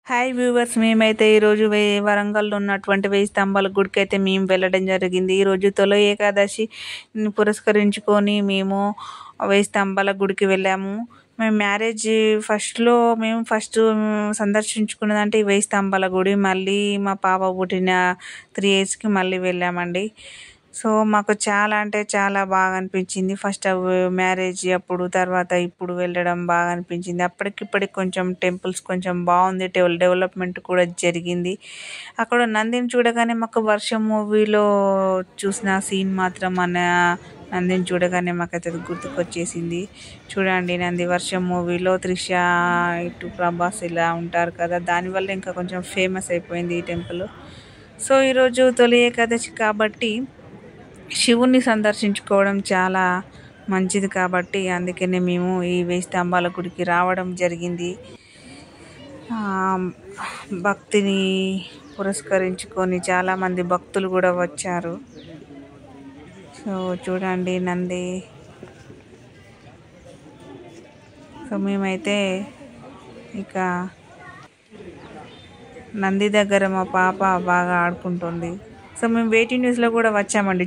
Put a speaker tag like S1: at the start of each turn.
S1: Hi viewers, మేమైతే ఈరోజు వరంగల్లో ఉన్నటువంటి 1000 స్తంభాల గుడికి అయితే మేము వెళ్ళడం జరిగింది. ఈరోజు తొలి ఏకాదశి పురస్కరించుకొని మేము 1000 స్తంభాల గుడికి వెళ్ళాము. మేము మ్యారేజ్ ఫస్ట్ సందర్శించుకున్నదంటే ఈ 1000 స్తంభాల గుడి. మళ్ళీ మా పాప పుట్టిన 3 yearsకి మళ్ళీ వెళ్ళామండి. సో మాకు చాలా అంటే చాలా బాగా అనిపించింది. ఫస్ట్ మ్యారేజ్ అప్పుడు, తర్వాత ఇప్పుడు వెళ్ళడం బాగా అనిపించింది. అప్పటికిప్పటికి కొంచెం టెంపుల్స్ కొంచెం బాగుంది, డెవలప్మెంట్ కూడా జరిగింది. అక్కడ నందిని చూడగానే మాకు వర్షం మూవీలో చూసిన సీన్ మాత్రం మన నందిని చూడగానే మాకైతే అది గుర్తుకొచ్చేసింది. చూడండి, నంది వర్షం మూవీలో త్రిష ఇటు ప్రభాస్ ఇలా ఉంటారు కదా, దానివల్ల ఇంకా కొంచెం ఫేమస్ అయిపోయింది ఈ టెంపుల్. సో ఈరోజు తొలి ఏకాదశి కాబట్టి శివుణ్ణి సందర్శించుకోవడం చాలా మంచిది కాబట్టి అందుకనే మేము ఈ 1000 స్తంభాల గుడికి రావడం జరిగింది. భక్తిని పురస్కరించుకొని చాలామంది భక్తులు కూడా వచ్చారు. సో చూడండి నంది. సో మేమైతే ఇక నంది దగ్గర మా పాప బాగా ఆడుకుంటుంది. సో మేము వెయిటింగ్ న్యూస్లో కూడా వచ్చామండి.